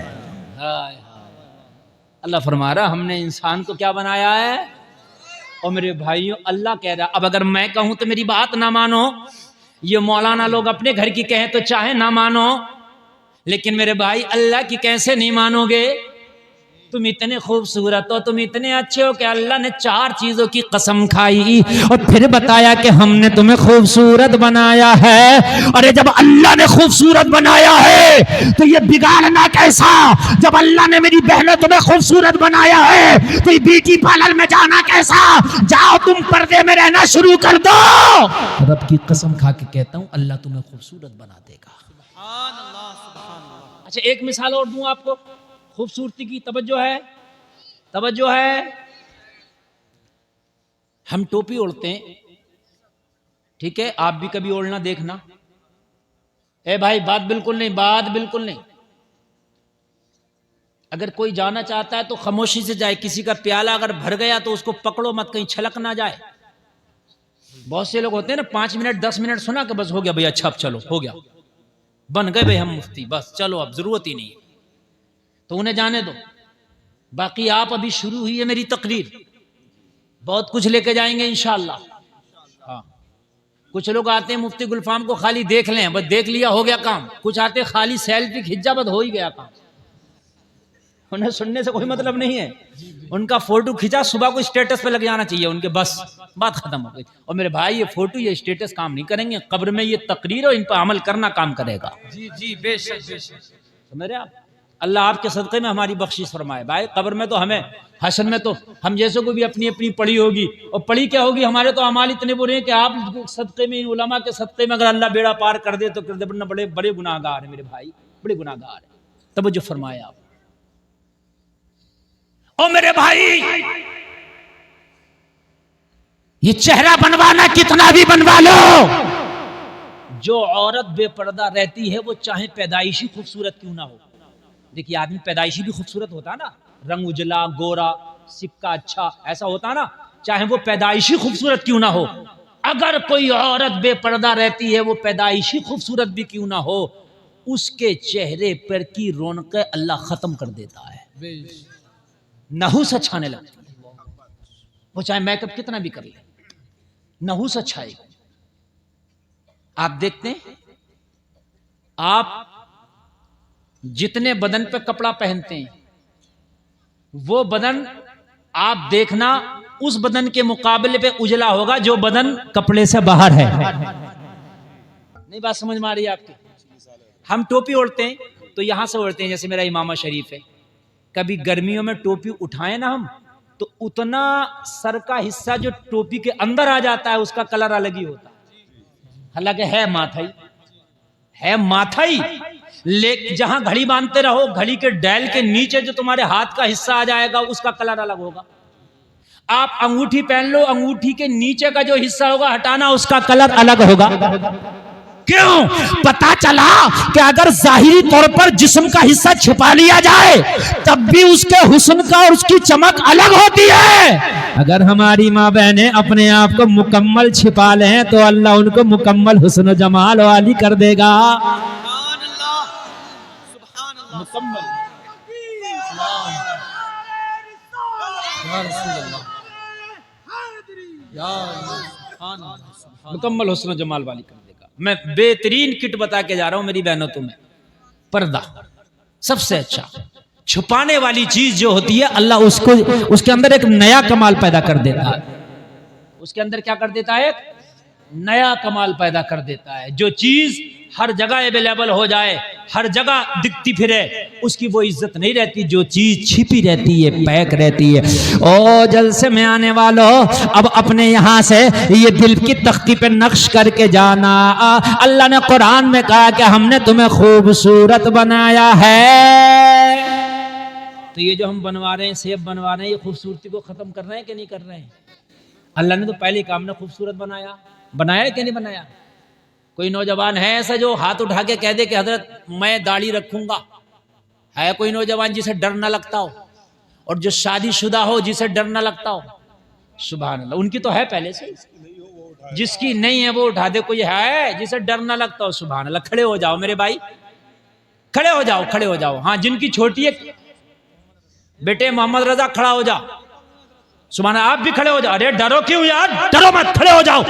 अल्लाह फरमा रहा, हमने इंसान को क्या बनाया है। और मेरे भाइयों, अल्लाह कह रहा, अब अगर मैं कहूं तो मेरी बात ना मानो, ये मौलाना लोग अपने घर की कहें तो चाहे ना मानो, लेकिन मेरे भाई अल्लाह की कैसे नहीं मानोगे? तुम इतने खूबसूरत हो, तुम इतने अच्छे हो कि अल्लाह ने 4 चीजों की कसम खाई और फिर बताया कि हमने तुम्हें खूबसूरत बनाया है। अरे जब अल्लाह ने खूबसूरत बनाया है तो ये बिगाड़ना कैसा? जब अल्लाह ने मेरी बहनों तुम्हें खूबसूरत बनाया है तो ये ब्यूटी पार्लर में जाना कैसा? जाओ तुम पर्दे में रहना शुरू कर दो। रब की कसम खा के कहता हूं, अल्लाह तुम्हें खूबसूरत बना देगा। अच्छा, एक मिसाल और दूं आपको खूबसूरती की। तवज्जो है, तवज्जो है। हम टोपी ओढ़ते हैं, ठीक है, आप भी कभी ओढ़ना देखना। ए भाई, बात बिल्कुल नहीं, बात बिल्कुल नहीं। अगर कोई जाना चाहता है तो खामोशी से जाए। किसी का प्याला अगर भर गया तो उसको पकड़ो मत, कहीं छलक ना जाए। बहुत से लोग होते हैं ना, 5 मिनट 10 मिनट सुना के बस हो गया भाई, अच्छा अब चलो, हो गया, बन गए भाई हम मुफ्ती, बस चलो अब जरूरत ही नहीं है, तो उन्हें जाने दो। बाकी आप अभी शुरू हुई है मेरी तकरीर, बहुत कुछ लेके जाएंगे इंशाअल्लाह। हाँ, कुछ लोग आते हैं मुफ्ती गुलफाम को खाली देख लें, बस देख लिया हो गया काम। कुछ आते खाली सेल्फी खिंचा, बस हो ही गया काम। उन्हें सुनने से कोई मतलब नहीं है। उनका फोटो खिंचा, सुबह को स्टेटस पे लग जाना चाहिए उनके, बस बात खत्म हो गई। और मेरे भाई, ये फोटो ये स्टेटस काम नहीं करेंगे, कब्र में ये तकरीर और इन पर अमल करना काम करेगा। जी जी, बेशक बेशक। समझ रहे आप? अल्लाह आपके सदक़े में हमारी बख्शिश फरमाए। भाई कब्र में तो हमें, हश्र में तो हम जैसे को भी अपनी अपनी पड़ी होगी। और पड़ी क्या होगी, हमारे तो अमाल इतने बुरे हैं कि आप सदक़े में, इन उलमा के सदक़े में अगर अल्लाह बेड़ा पार कर दे तो कर दे, वरना बड़े बड़े गुनाहगार हैं मेरे भाई, बड़े गुनाहगार हैं। तवज्जो फरमाए आप। ओ मेरे भाई, ये चेहरा बनवाना कितना भी बनवा लो, जो औरत बेपर्दा रहती है वो चाहे पैदाइशी खूबसूरत क्यों ना हो। देखिए आदमी पैदाइशी भी खूबसूरत होता है ना, रंग उजला, गोरा, सिक्का अच्छा, ऐसा होता ना, चाहे वो पैदाइशी खूबसूरत क्यों ना हो। अगर कोई औरत बेपर्दा रहती है, वो पैदाइशी खूबसूरत भी क्यों ना हो, उसके चेहरे पर की रौनक अल्लाह खत्म कर देता है, नहुस छाने लगती है। वो चाहे मेकअप कितना भी कर ले, नहुस छाएगा। आप देखते हैं, आप जितने बदन पे कपड़ा पहनते हैं, वो बदन आप देखना उस बदन के मुकाबले पे उजला होगा जो बदन कपड़े से बाहर है। नहीं बात समझ में आ रही है आपकी? हम टोपी ओढ़ते हैं तो यहां से ओढ़ते हैं, जैसे मेरा इमामा शरीफ है, कभी गर्मियों में टोपी उठाएं ना हम, तो उतना सर का हिस्सा जो टोपी के अंदर आ जाता है उसका कलर अलग ही होता है। हालांकि है माथाई, ले जहां घड़ी बांधते रहो, घड़ी के डायल के नीचे जो तुम्हारे हाथ का हिस्सा आ जाएगा उसका कलर अलग होगा। आप अंगूठी पहन लो, अंगूठी के नीचे का जो हिस्सा होगा हटाना, उसका कलर अलग होगा। क्यों? पता चला कि अगर जाहिरी तौर पर जिस्म का हिस्सा छिपा लिया जाए तब भी उसके हुस्न का और उसकी चमक अलग होती है। अगर हमारी माँ बहनें अपने आप को मुकम्मल छिपा लें तो अल्लाह उनको मुकम्मल हुस्न जमाल वाली कर देगा। सुभान अल्लाह, सुभान अल्लाह, मुकम्मल या रसूल अल्लाह, या सुभान अल्लाह, मुकम्मल हुस्न जमाल वाली कर देगा। मैं बेहतरीन किट बता के जा रहा हूं मेरी बहनों, तुम्हें पर्दा सबसे अच्छा। छुपाने वाली चीज जो होती है अल्लाह उसको उसके अंदर एक नया कमाल पैदा कर देता है। उसके अंदर क्या कर देता है? नया कमाल पैदा कर देता है। जो चीज हर जगह अवेलेबल हो जाए, हर जगह दिखती फिरे, उसकी वो इज्जत नहीं रहती। जो चीज छिपी रहती है, पैक रहती है। ओ जलसे में आने वालों, अब अपने यहाँ से ये दिल की तख्ती पे नक्श करके जाना। अल्लाह ने कुरान में कहा कि हमने तुम्हें खूबसूरत बनाया है। तो ये जो हम बनवा रहे हैं, सेब बनवा रहे हैं, ये खूबसूरती को खत्म कर रहे हैं कि नहीं कर रहे हैं? अल्लाह ने तो पहले काम ने खूबसूरत बनाया है कि नहीं बनाया? कोई नौजवान है ऐसा जो हाथ उठा के कह दे कि हजरत मैं दाढ़ी रखूंगा? है कोई नौजवान जिसे डर ना लगता हो, और जो शादीशुदा हो जिसे डर ना लगता हो? सुभान अल्लाह, उनकी तो है पहले से। जिसकी नहीं है वो उठा दे। कोई है जिसे डर ना लगता हो? सुभान अल्लाह। खड़े हो जाओ मेरे भाई, खड़े हो जाओ, खड़े हो जाओ। हाँ, जिनकी छोटी है, बेटे मोहम्मद रजा खड़ा हो जा। सुभान अल्लाह। आप भी खड़े हो जाओ। अरे डरो क्यों यार, डरो मत, खड़े हो जाओ,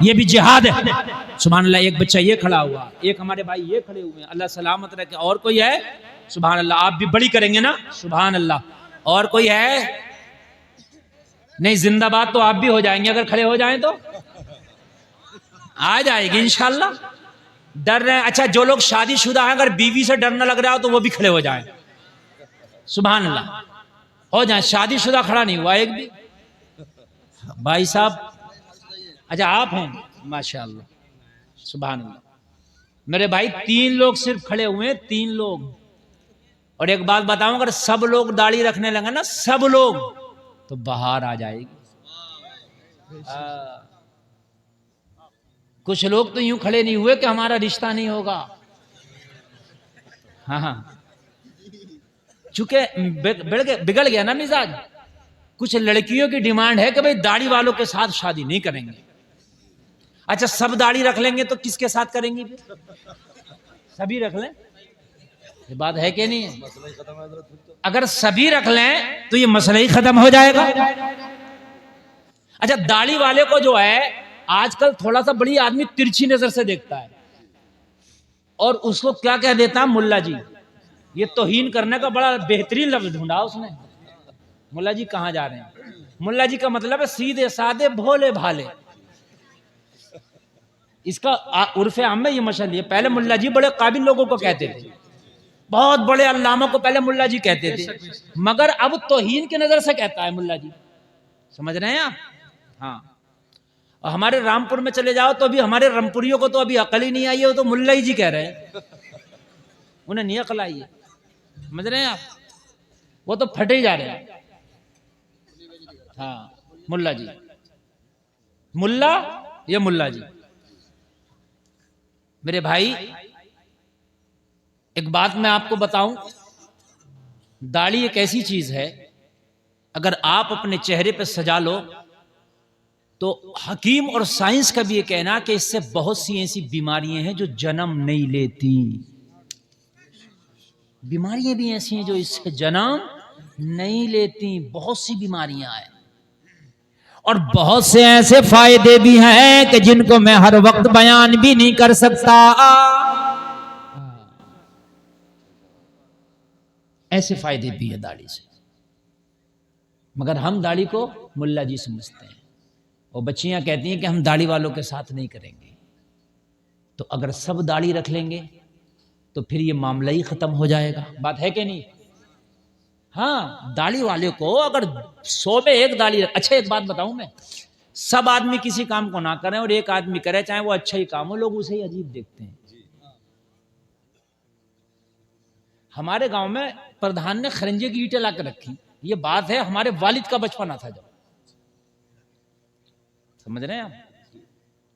ये भी जिहाद है। सुभान अल्लाह। एक बच्चा ये खड़ा हुआ, एक हमारे भाई ये खड़े हुए हैं, अल्लाह सलामत रखे। और कोई है? सुभान अल्लाह। आप भी बड़ी करेंगे ना? सुभान अल्लाह। और कोई है? नहीं, जिंदाबाद तो आप भी हो जाएंगे अगर खड़े हो जाएं तो आ जाएगी इंशाल्लाह। डर रहे हैं? अच्छा, जो लोग शादीशुदा हैं, अगर बीवी से डर न लग रहा हो तो वो भी खड़े हो जाएं। सुभान अल्लाह, हो जाए। शादीशुदा खड़ा नहीं हुआ एक भी भाई साहब। अच्छा, आप हैं? माशाअल्लाह, सुभान अल्लाह। मेरे भाई 3 लोग सिर्फ खड़े हुए हैं, 3 लोग। और एक बात बताऊं, अगर सब लोग दाढ़ी रखने लगे ना, सब लोग, तो बाहर आ जाएगी। कुछ लोग तो यूं खड़े नहीं हुए कि हमारा रिश्ता नहीं होगा। हाँ, चूंकि बिगड़ गया ना मिजाज। कुछ लड़कियों की डिमांड है कि भाई दाढ़ी वालों के साथ शादी नहीं करेंगे। अच्छा, सब दाढ़ी रख लेंगे तो किसके साथ करेंगी फिर? सभी रख लें, ये बात है कि नहीं है? अगर सभी रख लें तो ये मसला ही खत्म हो जाएगा। अच्छा, दाढ़ी वाले को जो है आजकल थोड़ा सा बड़ी आदमी तिरछी नजर से देखता है, और उसको क्या कह देता है? मुल्ला जी। ये तौहीन करने का बड़ा बेहतरीन लफ्ज ढूंढा उसने। मुल्ला जी कहाँ जा रहे हैं? मुल्ला जी का मतलब है सीधे साधे भोले भाले। इसका उर्फ आम में ये मशल है। पहले मुल्ला जी बड़े काबिल लोगों को कहते थे, बहुत बड़े अल्लामा को पहले मुल्ला जी कहते थे, मगर अब तौहीन की नजर से कहता है मुल्ला जी। समझ रहे हैं आप? हाँ। और हमारे रामपुर में चले जाओ तो अभी हमारे रामपुरियों को तो अभी अकल ही नहीं आई है, वो तो मुल्ला ही जी कह रहे हैं, उन्हें नहीं अकल आई है। समझ रहे हैं आप? वो तो फटे ही जा रहे हैं। हाँ, मुल्ला जी। मुल्ला या मुल्ला जी। मेरे भाई एक बात मैं आपको बताऊं, दाढ़ी एक ऐसी चीज है, अगर आप अपने चेहरे पे सजा लो तो हकीम और साइंस का भी ये कहना कि इससे बहुत सी ऐसी बीमारियां हैं जो जन्म नहीं लेती। बीमारियां भी ऐसी हैं जो इससे जन्म नहीं लेती, बहुत सी बीमारियां हैं। और बहुत से ऐसे फायदे भी हैं कि जिनको मैं हर वक्त बयान भी नहीं कर सकता। ऐसे फायदे भी है दाढ़ी से, मगर हम दाढ़ी को मुल्ला जी समझते हैं। और बच्चियां कहती हैं कि हम दाढ़ी वालों के साथ नहीं करेंगे। तो अगर सब दाढ़ी रख लेंगे तो फिर ये मामला ही खत्म हो जाएगा। बात है कि नहीं? हाँ, दाढ़ी वाले को अगर 100 में एक दाढ़ी अच्छा, एक बात बताऊं मैं, सब आदमी किसी काम को ना करें और एक आदमी करे, चाहे वो अच्छा ही काम हो, लोग उसे ही अजीब देखते हैं। हमारे गांव में प्रधान ने खरंजे की ईंटें लाकर रखी। ये बात है हमारे वालिद का बचपना था जब, समझ रहे हैं आप?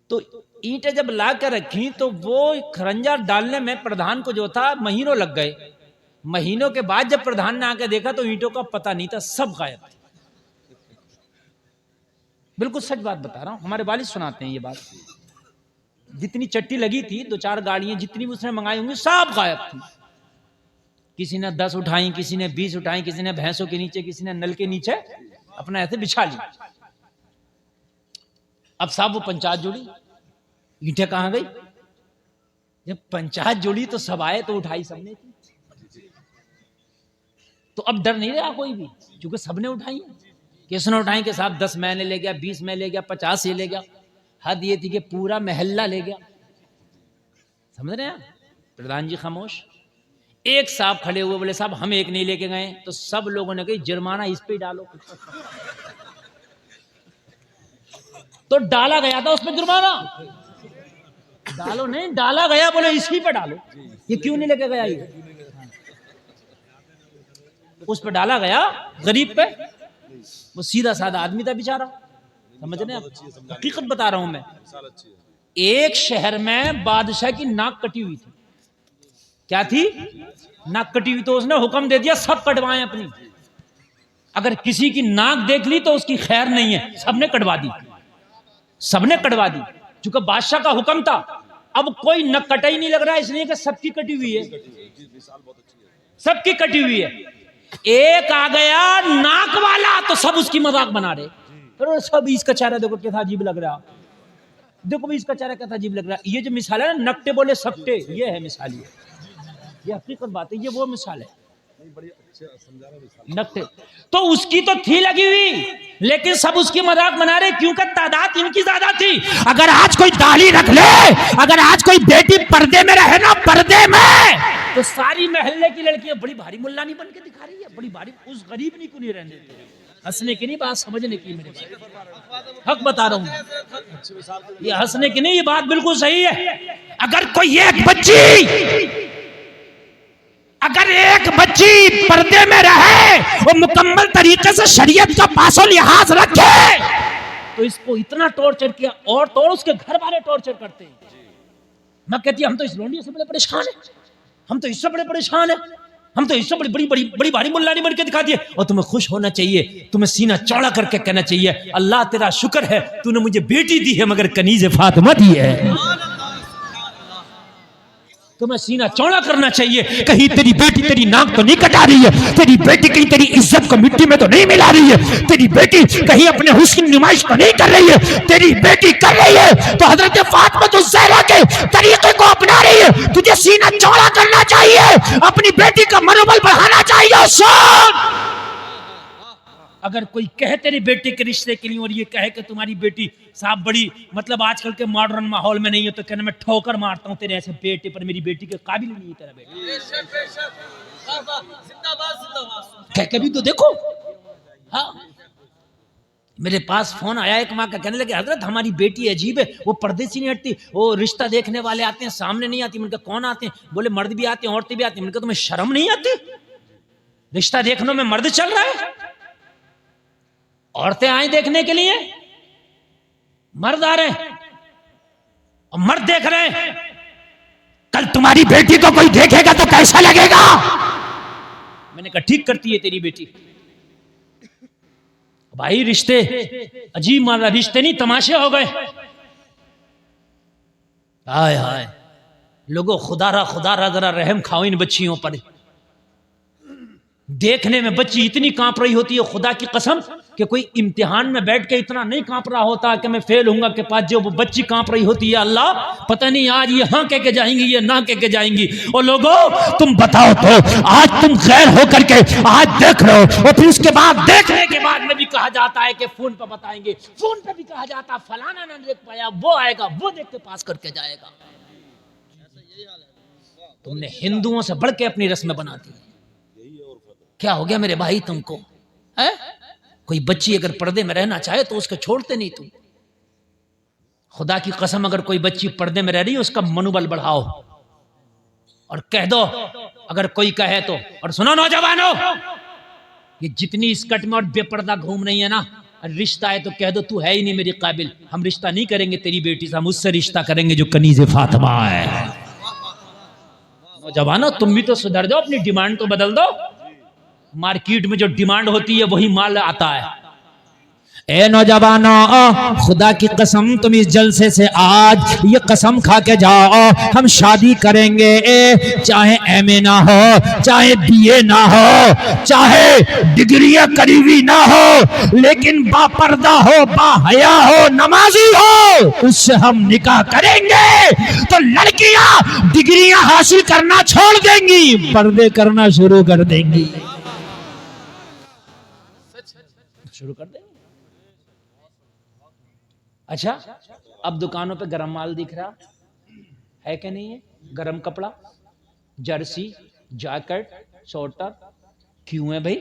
तो ईंटें जब ला कर रखी तो वो खरंजा डालने में प्रधान को जो था महीनों लग गए। महीनों के बाद जब प्रधान ने आकर देखा तो ईंटों का पता नहीं था, सब गायब थे। बिल्कुल सच बात बता रहा हूं, हमारे वालिद सुनाते हैं ये बात। जितनी चट्टी लगी थी, 2-4 गाड़ियां जितनी भी उसने मंगाई होंगी, सब गायब थी। किसी ने 10 उठाई, किसी ने 20 उठाई, किसी ने भैंसों के नीचे, किसी ने नल के नीचे अपना ऐसे बिछा ली। अब साहब वो पंचायत जुड़ी, ईंटें कहां गई? जब पंचायत जुड़ी तो सब आए तो उठाई सबने थी। तो अब डर नहीं रहा कोई भी, क्योंकि सबने उठाई। किसने उठाई कि साहब 10 मैंने ले गया, 20 में ले गया, 50 ये ले गया। हद ये थी कि पूरा महल्ला ले गया। समझ रहे हैं? प्रधान जी खामोश। एक साहब खड़े हुए, बोले साहब हम एक नहीं लेके गए। तो सब लोगों ने कही जुर्माना इस पे डालो। तो डाला गया था उसमें जुर्माना, डालो नहीं, डाला गया, बोले इसी पे डालो। ये क्यों नहीं लेके गया? ये उस पे डाला गया, गरीब पे। वो सीधा साधा आदमी था बेचारा। समझ रहे हैं? हकीकत बता रहा हूं मैं। एक शहर में बादशाह की नाक कटी हुई थी। क्या थी? नाक कटी हुई। तो उसने हुक्म दे दिया सब कटवाएं अपनी। अगर किसी की नाक देख ली तो उसकी खैर नहीं है। सबने कटवा दी, सबने कटवा दी, क्योंकि बादशाह का हुक्म था। अब कोई न कटा ही नहीं लग रहा, इसलिए कि सबकी कटी हुई है, सबकी कटी हुई है। एक आ गया नाक वाला तो सब उसकी मजाक बना रहे। तो सब इसका चेहरा देखो कैसा अजीब लग रहा, देखो भी इसका चेहरा कैसा अजीब लग रहा। ये जो मिसाल है ना, नकटे बोले सकटे, ये है मिसाल। ये हकीकत बात है, ये वो मिसाल है नकटे। तो उसकी तो थी लगी हुई, लेकिन सब उसकी मजाक बना रहे, क्योंकि तादाद इनकी ज्यादा थी। अगर आज कोई दाढ़ी रख ले, अगर आज कोई बेटी पर्दे में रहे ना, पर्दे में, तो सारी महल्ले की लड़कियां बड़ी भारी मुल्लानी बन के दिखा रही है, बड़ी भारी। उस गरीब नहीं को नहीं रहने देते। हंसने की नहीं, बात समझने की। मेरे हक बता रहा हूं, ये हंसने की नहीं, ये बात बिल्कुल सही है। अगर कोई एक बच्ची पर्दे में रहे, वो मुकम्मल तरीके से शरीयत का पासो लिहाज रखे, तो इसको इतना टॉर्चर किया, और तो उसके घर वाले टॉर्चर करते हैं। मैं कहती हम तो इस लोंडियों से बड़े परेशान है, हम तो इससे बड़े परेशान है, हम तो इससे बड़ी भारी मुल्लानी बन के दिखा दिए। और तुम्हें खुश होना चाहिए, तुम्हें सीना चौड़ा करके कहना चाहिए, अल्लाह तेरा शुक्र है, तूने मुझे बेटी दी है मगर कनीज़े फातिमा दी है। तुम्हें सीना चौड़ा करना चाहिए। कहीं तेरी बेटी तेरी नाक तो नहीं कटा रही है, तेरी बेटी कहीं तेरी इज्जत को मिट्टी में तो नहीं मिला रही है, तेरी बेटी कहीं अपने हुस्न की नुमाइश तो नहीं कर रही है। तेरी बेटी कर रही है तो हजरत फातिमा तो ज़हरा के तरीके को अपना रही है। तुझे सीना चौड़ा करना चाहिए, अपनी बेटी का मनोबल बढ़ाना चाहिए। सुन, अगर कोई कहे तेरी बेटी के रिश्ते के लिए, और ये कहे कि तुम्हारी बेटी साहब बड़ी मतलब आजकल के मॉडर्न माहौल में नहीं है, तो कहना मैं ठोकर मारता हूं तेरे ऐसे बेटे पर, मेरी बेटी के काबिल नहीं है तेरा बेटा। कह के भी तो देखो। हाँ, मेरे पास फोन आया एक माँ का, कहने लगे हजरत हमारी बेटी अजीब है, वो पर्दे से नहीं हटती, वो रिश्ता देखने वाले आते हैं सामने नहीं आती। मैंने कहा कौन आते हैं? बोले मर्द भी आते हैं औरतें भी आती हैं। मैंने कहा तुम्हें शर्म नहीं आती? रिश्ता देखने में मर्द चल रहा है, औरतें आए देखने के लिए। मर्द आ रहे हैं और मर्द देख रहे हैं। कल तुम्हारी बेटी को कोई देखेगा तो कैसा लगेगा? मैंने कहा ठीक करती है तेरी बेटी। भाई रिश्ते अजीब मामला, रिश्ते नहीं तमाशे हो गए। हाय हाय लोगों, खुदारा जरा रहम खाओ इन बच्चियों पर। देखने में बच्ची इतनी कांप रही होती है, खुदा की कसम कि कोई इम्तिहान में बैठ के इतना नहीं कांप रहा होता कि मैं फेल होऊंगा के पास, जो वो बच्ची कांप रही होती है। अल्लाह पता नहीं आज ये हाँ कह के जाएंगी, ये ना कह के जाएंगी। और लोगों तुम बताओ तो, आज तुम गैर होकर के आज देख रहे हो और फिर उसके बाद देखने के बाद में भी कहा जाता है कि फोन पर बताएंगे, फोन पर भी कहा जाता है फलाना ना देख पाया, वो आएगा वो देख के पास करके जाएगा। तुमने हिंदुओं से बढ़ के अपनी रस्में बना दी। क्या हो गया मेरे भाई तुमको है? कोई बच्ची अगर पर्दे में रहना चाहे तो उसको छोड़ते नहीं तुम। खुदा की कसम अगर कोई बच्ची पर्दे में रह रही है उसका मनोबल बढ़ाओ और कह दो, अगर कोई कहे तो। और सुनो नौजवानों, ये जितनी स्कर्ट में और बेपर्दा घूम रही है ना, रिश्ता है तो कह दो तू है ही नहीं मेरी काबिल, हम रिश्ता नहीं करेंगे तेरी बेटी से, हम उससे रिश्ता करेंगे जो कनीज़े फातिमा है। नौजवानों तुम भी तो सुधर जाओ, अपनी डिमांड तो बदल दो। मार्केट में जो डिमांड होती है वही माल आता है। ए नौजवानों, खुदा की कसम तुम इस जलसे से आज ये कसम खा के जाओ, हम शादी करेंगे, चाहे एमए ना हो, चाहे बीए ना हो, चाहे डिग्रियां करीबी ना हो, लेकिन बापर्दा हो, बाहया हो, नमाजी हो, उससे हम निकाह करेंगे। तो लड़कियां डिग्रियां हासिल करना छोड़ देंगी, पर्दे करना शुरू कर देंगी। शुरू कर देंगे। अच्छा, अब दुकानों पे गरम माल दिख रहा है कि नहीं है? गरम कपड़ा, जर्सी, जैकेट, स्वेटर, क्यों है भाई?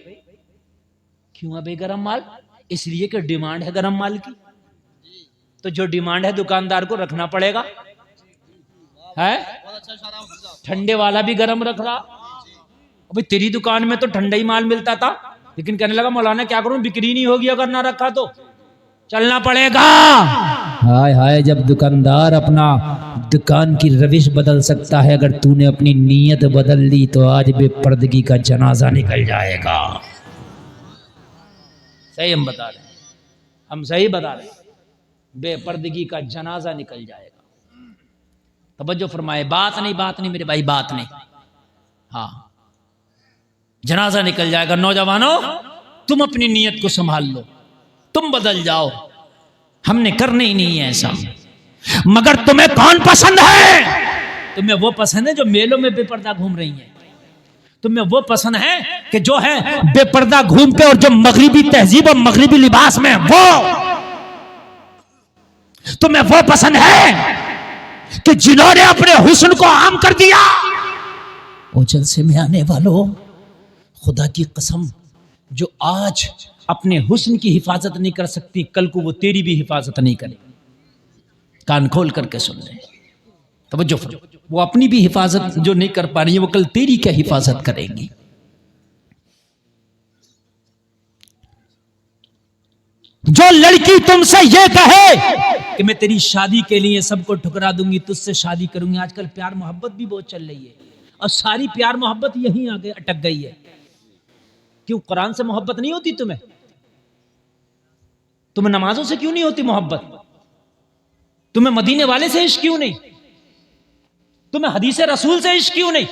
क्यों है भाई गरम माल? इसलिए कि डिमांड है गरम माल की। तो जो डिमांड है दुकानदार को रखना पड़ेगा है। ठंडे वाला भी गरम रख रहा। अभी तेरी दुकान में तो ठंडा ही माल मिलता था, लेकिन कहने लगा मौलाना क्या करूं, बिक्री नहीं होगी अगर ना रखा तो चलना पड़ेगा। हाय हाय, जब दुकानदार अपना दुकान की रविश बदल सकता है, अगर तूने अपनी नीयत बदल ली तो आज बेपर्दगी का जनाजा निकल जाएगा। सही हम बता रहे हैं, हम सही बता रहे हैं, बेपर्दगी का जनाजा निकल जाएगा। तवज्जो फरमाए, बात नहीं मेरे भाई, बात नहीं। हाँ, जनाजा निकल जाएगा। नौजवानों तुम अपनी नीयत को संभाल लो, तुम बदल जाओ। हमने करना ही नहीं है ऐसा। मगर तुम्हें कौन पसंद है? तुम्हें वो पसंद है जो मेलों में बेपर्दा घूम रही है। तुम्हें वो पसंद है कि जो है बेपर्दा घूम के और जो मगरिबी तहजीब और मगरिबी लिबास में, वो तुम्हें वो पसंद है कि जिन्होंने अपने हुस्न को आम कर दिया। ओ जलसे में आने वालों, खुदा की कसम, जो आज अपने हुस्न की हिफाजत नहीं कर सकती, कल को वो तेरी भी हिफाजत नहीं करेगी। कान खोल करके सुन ले, तवज्जो फरो। वो अपनी भी हिफाजत जो नहीं कर पा रही है, वो कल तेरी क्या हिफाजत करेंगी। जो लड़की तुमसे ये कहे कि मैं तेरी शादी के लिए सबको ठुकरा दूंगी, तुझसे शादी करूंगी। आजकल प्यार मोहब्बत भी बहुत चल रही है और सारी प्यार मोहब्बत यहीं आगे अटक गई है। क्यों? कुरान से मोहब्बत नहीं होती तुम्हें? तुम्हें नमाजों से क्यों नहीं होती मोहब्बत? तुम्हें मदीने वाले से इश्क क्यों नहीं? तुम्हें हदीस रसूल से इश्क क्यों नहीं?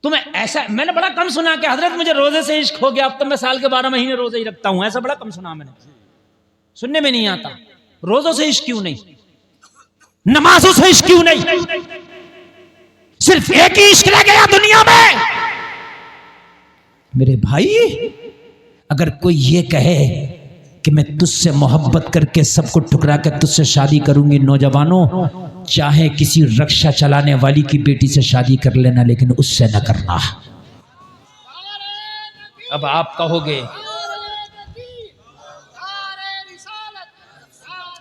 तुम्हें ऐसा, मैंने बड़ा कम सुना कि हजरत मुझे रोजे से इश्क हो गया, अब तो मैं साल के 12 महीने रोजे ही रखता हूं। ऐसा बड़ा कम सुना मैंने, सुनने में नहीं आता। रोजों से इश्क क्यों नहीं? नमाजों से इश्क क्यों नहीं? सिर्फ एक ही इश्क रह गया दुनिया में। मेरे भाई, अगर कोई ये कहे कि मैं तुझसे मोहब्बत करके सबको ठुकरा कर तुझसे शादी करूंगी, नौजवानों चाहे किसी रक्षा चलाने वाली की बेटी से शादी कर लेना, लेकिन उससे न करना। अब आप कहोगे,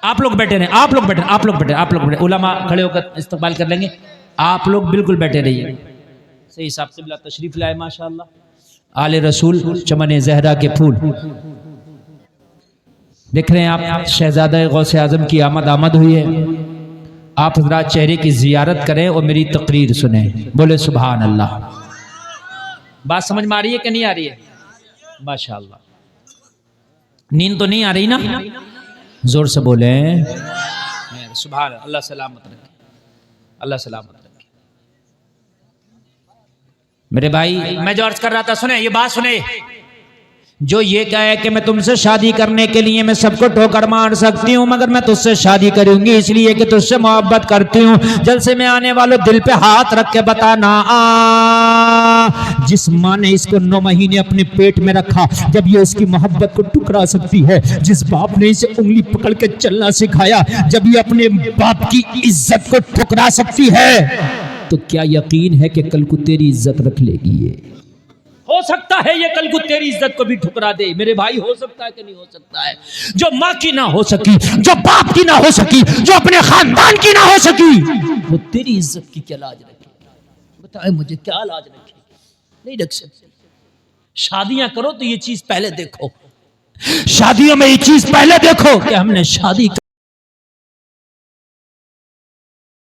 आप लोग बैठे रहे, आप लोग बैठे, आप लोग बैठे, आप लोग बैठे, उलमा खड़े होकर इस्तकबाल कर लेंगे। आप लोग बिल्कुल बैठे रहिए। सही हिसाब से बिला तशरीफ लाए, माशाअल्लाह। आले रसूल चमन जहरा के फूल। देख रहे हैं आप शहजादा गौसे आजम की आमद हुई है। आप हजरात चेहरे की जियारत करें और मेरी तकरीर सुने, बोले सुभान अल्लाह। बात समझ में आ रही है कि नहीं आ रही है? माशाअल्लाह। नींद तो नहीं आ रही ना? जोर से बोले सुभान अल्लाह सलामत रखे, अल्लाह सलामत रखे। मेरे भाई, मैं जो अर्ज कर रहा था, सुने ये बात सुने। जो ये कहे कि मैं तुमसे शादी करने के लिए मैं सबको ठोकर मार सकती हूँ, मगर मैं तुझसे शादी करूंगी इसलिए कि तुझसे मोहब्बत करती हूँ। जलसे में आने वालों दिल पे हाथ रख के बताना, जिस माँ ने इसको 9 महीने अपने पेट में रखा, जब ये उसकी मोहब्बत को ठुकरा सकती है, जिस बाप ने इसे उंगली पकड़ के चलना सिखाया, जब ये अपने बाप की इज्जत को ठुकरा सकती है, तो क्या यकीन है कि कल को तेरी इज्जत रख लेगी? ये हो सकता है ये कल को तेरी इज्जत को भी ठुकरा दे मेरे भाई, हो सकता है कि नहीं हो सकता है? जो माँ की ना हो सकी, जो बाप की ना हो सकी, जो अपने खानदान की ना हो सकी, वो तेरी इज्जत की क्या लाज रखेगी? बताए मुझे, क्या लाज रखेगी? नहीं रख सकती। शादियां करो तो ये चीज पहले देखो, शादियों में ये चीज पहले देखो कि हमने शादी